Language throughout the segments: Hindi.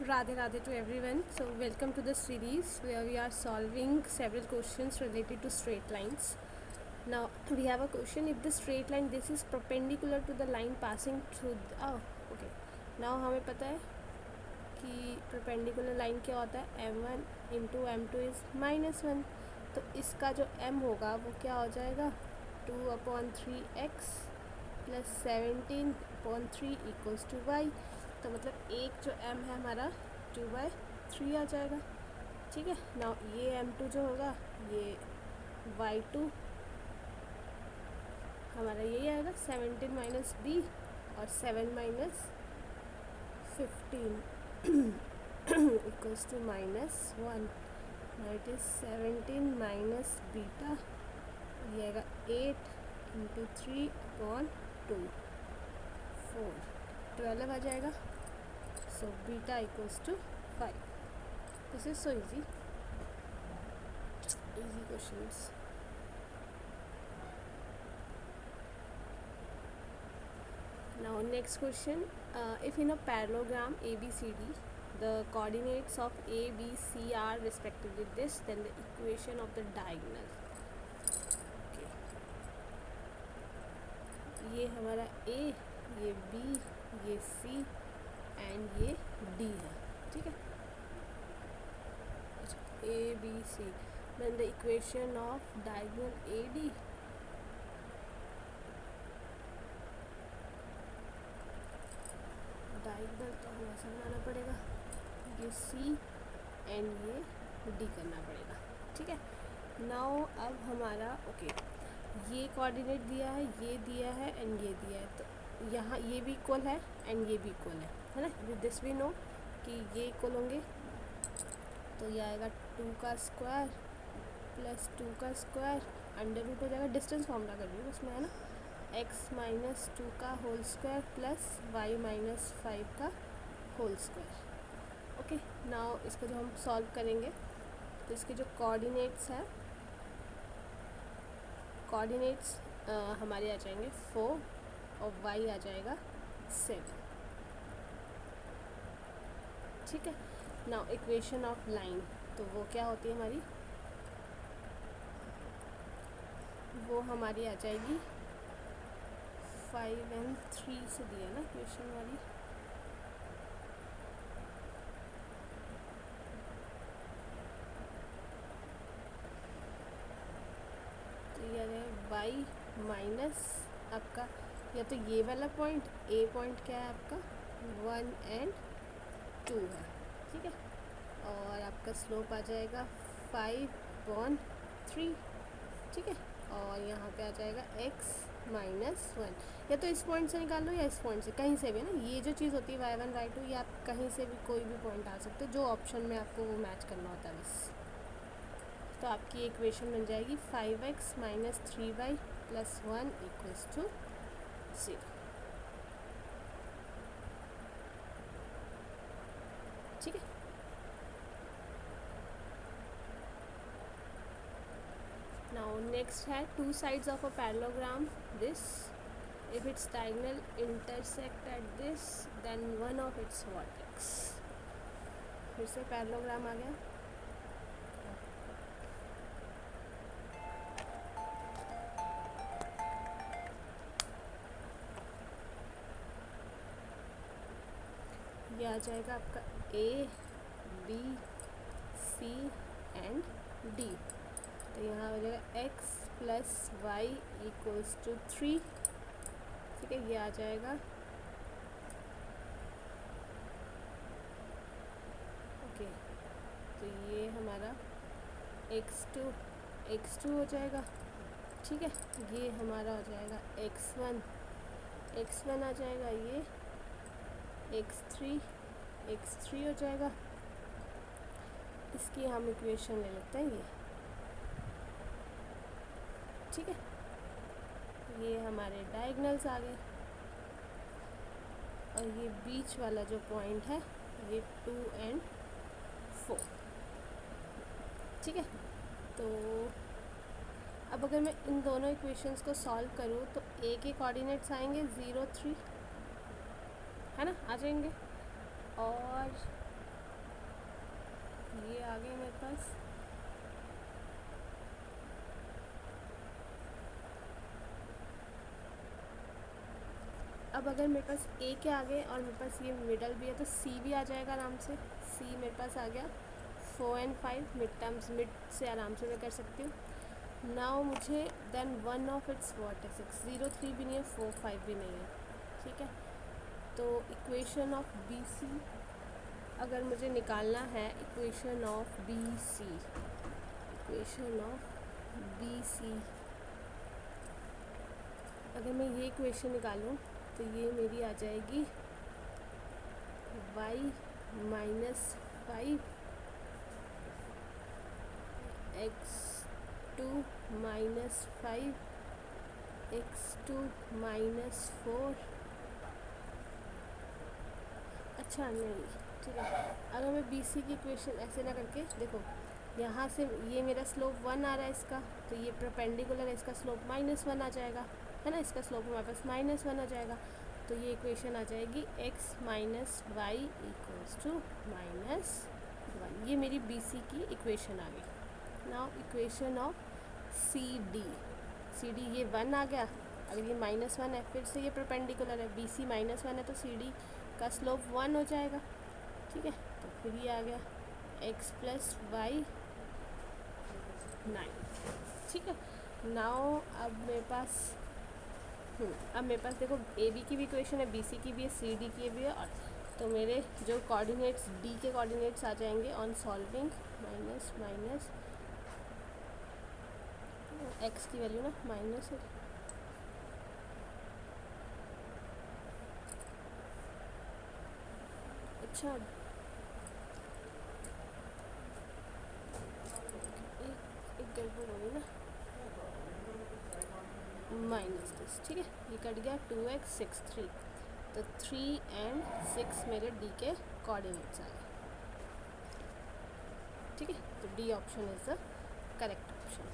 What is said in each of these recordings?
Radhe Radhe to everyone. So welcome to the series where we are solving several questions related to straight lines. Now we have a question: if the straight line this is perpendicular to the line passing through okay. Now हमें पता है कि perpendicular line क्या होता है, m1 into m2 is -1. तो इसका जो m होगा वो क्या हो जाएगा, 2/3x + 17/3 = y. तो मतलब एक जो m है हमारा 2/3 आ जाएगा. ठीक है. नाउ ये m2 जो होगा ये y2 हमारा यही आएगा 17 - b और 7 - 15 = -1. Now it is 17 - beta, ये आएगा 8 × 3/2 4 12 आ जाएगा. So beta = 5. This is so easy questions. Now next question, if in a parallelogram ABCD the coordinates of A, B, C are respectively this, then the equation of the diagonal. Okay. ये हमारा A, ये B, ये C एंड ये D है. ठीक है. A, B, C, then the equation of diagonal AD. Diagonal तो हमें ऐसा बनाना पड़ेगा, ये C एंड ये D करना पड़ेगा. ठीक है. नाउ अब हमारा ये कोऑर्डिनेट दिया है, ये दिया है एंड ये दिया है. तो यहाँ ये भी इक्वल है एंड ये भी इक्वल है ना. विद दिस वी नो कि ये इक्वल होंगे. तो ये आएगा 2 का स्क्वायर प्लस 2 का स्क्वायर √ हो जाएगा. डिस्टेंस फॉर्मूला कर रही हूँ उसमें, है ना. x - 2 का होल स्क्वायर प्लस y - 5 का होल स्क्वायर. ओके. नाउ इसको जो हम सॉल्व करेंगे तो इसके जो कोऑर्डिनेट्स हैं, कोऑर्डिनेट्स हमारे आ जाएंगे 4 और y आ जाएगा 7. ठीक है. नाउ इक्वेशन ऑफ लाइन, तो वो क्या होती है हमारी, वो हमारी आ जाएगी 5 and 3 से दिया ना इक्वेशन वाली. तो ये है y माइनस आपका या तो ये वाला पॉइंट, a पॉइंट क्या है आपका 1 and 2 है. ठीक है. और आपका स्लोप आ जाएगा 5/3. ठीक है. और यहाँ पे आ जाएगा x - 1. या तो इस पॉइंट से निकाल लो या इस पॉइंट से, कहीं से भी ना. ये जो चीज़ होती है y1 y2, ये आप कहीं से भी कोई भी पॉइंट आ सकते हो, जो ऑप्शन में आपको वो मैच करना होता है बस. तो आपकी इक्वेशन बन जाएगी 5x - 3y + 1 = 0. ठीक है. Now next है two sides of a parallelogram. This, if its diagonal intersect at this, then one of its vertex. फिर से पैरेललोग्राम आ गया. ये आ जाएगा आपका A, B, C and D. तो यहाँ हो जाएगा x + y = 3. ठीक है. ये आ जाएगा. ओके. तो ये हमारा x2 हो जाएगा. ठीक है. ये हमारा हो जाएगा x1 आ जाएगा. ये x3 हो जाएगा. इसकी हम इक्वेशन ले लेते हैं ये. ठीक है. ये हमारे डायगोनल्स आ गए और ये बीच वाला जो पॉइंट है ये 2 and 4. ठीक है. तो अब अगर मैं इन दोनों इक्वेशंस को सॉल्व करूँ तो a के कोऑर्डिनेट्स आएंगे 0 3, है ना, आ जाएंगे. और ये आ गए मेरे पास। अब अगर मेरे पास ए के आगे और मेरे पास ये मिडल भी है तो सी भी आ जाएगा आराम से। सी मेरे पास आ गया। 4 और 5 मिड टर्म्स, मिड से आराम से मैं कर सकती हूँ। नाउ मुझे then one of its vertex 0 3 भी नहीं है, 4 5 भी नहीं है, ठीक है। तो इक्वेशन ऑफ बी सी अगर मुझे निकालना है, equation of B C, equation of B C, अगर मैं ये इक्वेशन निकालूं तो ये मेरी आ जाएगी y minus 5 x2 minus 5 x2 minus 4। अच्छा नहीं, ठीक है। अगर मैं बी सी की इक्वेशन ऐसे ना करके, देखो यहाँ से ये मेरा स्लोप 1 आ रहा है इसका, तो ये परपेंडिकुलर है, इसका स्लोप -1 आ जाएगा, है ना। इसका स्लोप हमारे पास -1 आ जाएगा। तो ये इक्वेशन आ जाएगी x minus Y equals to -1। ये मेरी बी सी की इक्वेशन आ गई। Now equation of C D, C D ये 1 आ गया। अगर ये -1 है, फिर से ये परपेंडिकुलर है, बी सी -1 है, तो सी डी का स्लोप 1 हो जाएगा, ठीक है। तो फिर ये आ गया x प्लस वाई 9, ठीक है। नाउ अब मेरे पास देखो ए बी की भी इक्वेशन है, बी सी की भी है, सी डी की भी है। और तो मेरे जो कोऑर्डिनेट्स डी के कोऑर्डिनेट्स आ जाएंगे on solving minus minus x की वैल्यू ना माइनस है, अच्छा एक गड़बड़ हो गई ना, -10, ठीक है। ये कट गया 2x 6 3, तो 3 और 6 मेरे डी के कोऑर्डिनेट्स आ गए, ठीक है। तो D option is the correct option.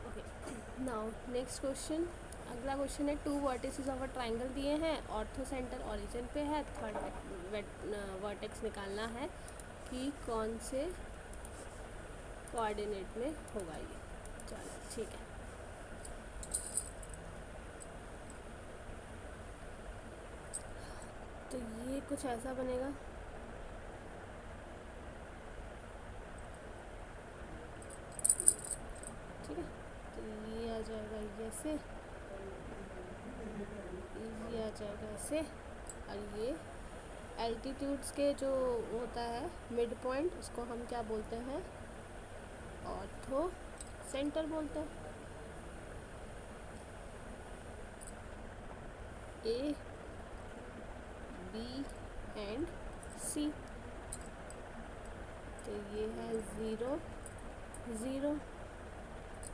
Okay, now next question, अगला क्वेश्चन है 2 वर्टिसेस ऑफ अ ट्राइंगल दिए हैं, ऑर्थो सेंटर ओरिजिन पे है, थर्ड वर्टेक्स निकालना है कि कौन से कोऑर्डिनेट में होगा ये। चलो ठीक है, तो ये कुछ ऐसा बनेगा, ठीक है। तो ये आ जाएगा ऐसे, ये आ जाएगा ऐसे, और ये एल्टीट्यूड्स के जो होता है मिड पॉइंट, उसको हम क्या बोलते हैं, ऑर्थो सेंटर बोलते हैं। ए बी एंड सी, तो ये है 0 0,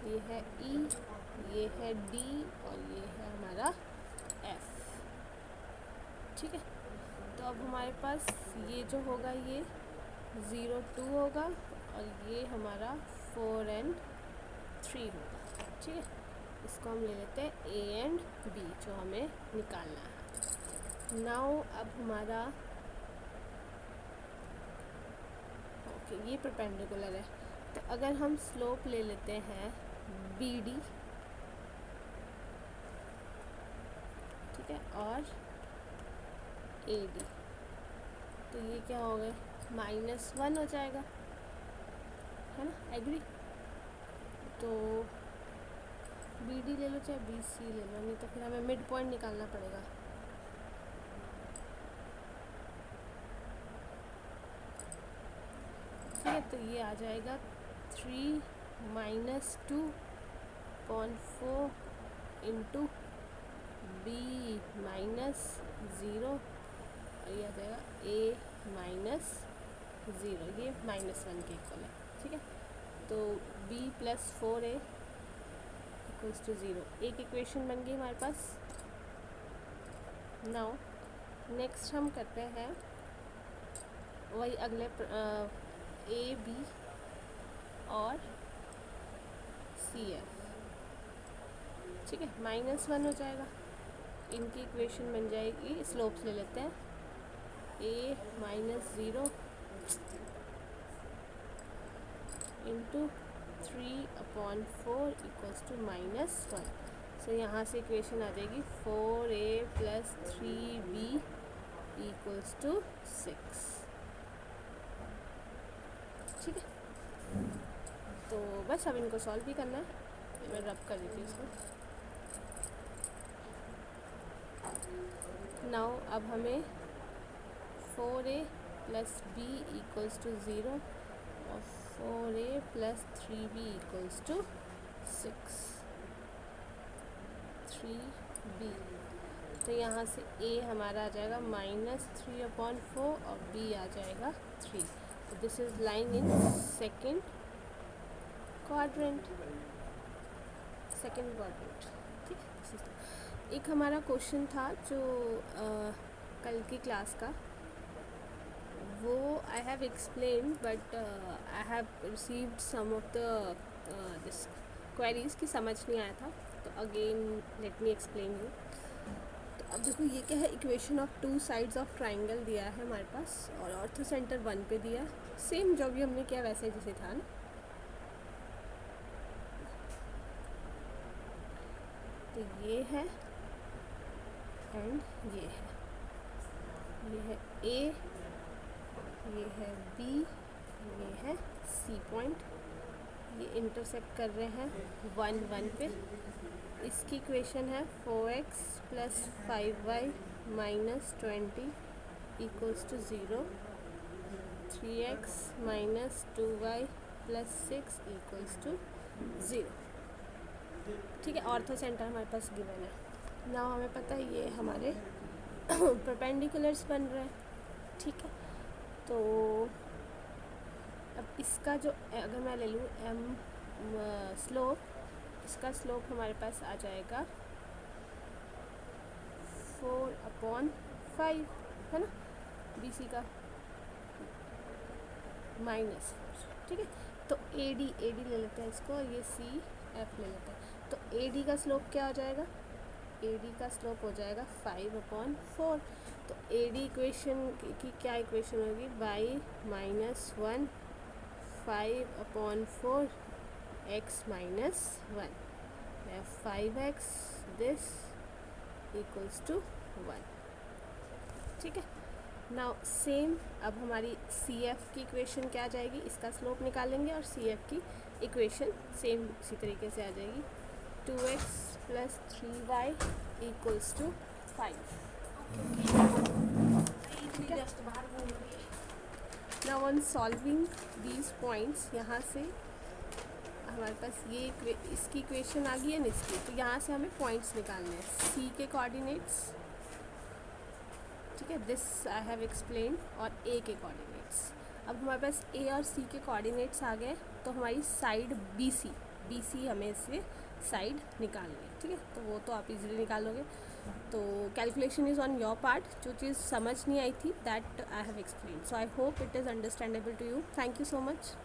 ये है ई, ये है डी, और ये है हमारा एफ, ठीक है। तो अब हमारे पास ये जो होगा ये 0 2 होगा, और ये हमारा 4 और 3 होगा, ठीक है। इसको हम ले लेते हैं ए एंड बी जो हमें निकालना है। नाउ अब हमारा ओके, ये परपेंडिकुलर है, तो अगर हम स्लोप ले लेते हैं बी डी, ठीक है, और ए डी, तो ये क्या हो गए -1 हो जाएगा, है ना, एग्री। तो बी डी ले लो चाहे बी सी ले लो, नहीं तो फिर हमें मिड पॉइंट निकालना पड़ेगा। ठीक है, तो ये आ जाएगा 3 - 2.4 इंटू बी -0, और ये आ जाएगा ए -0, ये -1 के इक्वल है, ठीक है। तो b + 4a = 0, एक इक्वेशन बन गई हमारे पास। नाउ नेक्स्ट हम करते हैं वही अगले ए बी और सी एफ, ठीक है, -1 हो जाएगा, इनकी इक्वेशन बन जाएगी, स्लोप्स ले लेते हैं, a minus 0 into 3/4 equals to -1। So यहाँ से इक्वेशन आ जाएगी 4a + 3b इक्वल्स टू 6। ठीक है, तो बस अब इनको सॉल्व भी करना है। मैं रब कर देती हूँ इसको। नाउ अब हमें 4a + b इक्वल्स टू 0 और 4a + 3b equals to 6। 3b, तो यहाँ से a हमारा आ जाएगा -3/4 और b आ जाएगा 3। तो this is lying in second quadrant. ठीक है। एक हमारा क्वेश्चन था जो कल की क्लास का, वो I have explain but I have received some of the this queries की समझ नहीं आया था, तो again let me explain you. तो अब देखो ये क्या है, equation of 2 sides of triangle दिया है हमारे पास और ऑर्थो सेंटर 1 पे दिया है। सेम जो भी हमने किया वैसे जैसे था ना। तो ये है एंड ये है A, ये है B, ये है C पॉइंट, ये इंटरसेक्ट कर रहे हैं 1 1 पे। इसकी इक्वेशन है 4x + 5y - 20 equals to 0, 3x - 2y + 6 equals to 0। ठीक है, ऑर्थो सेंटर हमारे पास गिवन है ना। हमें पता है ये हमारे परपेंडिकुलर्स बन रहे हैं। ठीक है, तो अब इसका जो अगर मैं ले लूँ स्लोप, इसका स्लोप हमारे पास आ जाएगा 4/5 है ना, BC का -4। ठीक है, तो AD ले लेते हैं इसको, और ये CF ले लेते हैं। तो AD का स्लोप क्या हो जाएगा, AD का स्लोप हो जाएगा 5/4। तो AD इक्वेशन की क्या इक्वेशन होगी, y - 1 5/4 x - 1, 5x this equals to 1। ठीक है, नाउ सेम अब हमारी CF की इक्वेशन क्या आ जाएगी, इसका स्लोप निकालेंगे और CF की इक्वेशन सेम इसी तरीके से आ जाएगी, 2x + 3y equals to 5। Now on solving these points, यहाँ से हमारे पास ये इसकी इक्वेशन आ गई है ना इसकी, तो यहाँ से हमें पॉइंट्स निकालने हैं, C के कोऑर्डिनेट्स। ठीक है, दिस आई हैव एक्सप्लेन, और A के कोऑर्डिनेट्स। अब हमारे पास A और C के कोऑर्डिनेट्स आ गए, तो हमारी साइड BC हमें इससे साइड निकालनी है। ठीक है, तो वो तो आप इजीली निकालोगे। तो calculation is on your part. जो चीज़ समझ नहीं आई थी that I have explain, so I hope it is understandable to you. Thank you so much.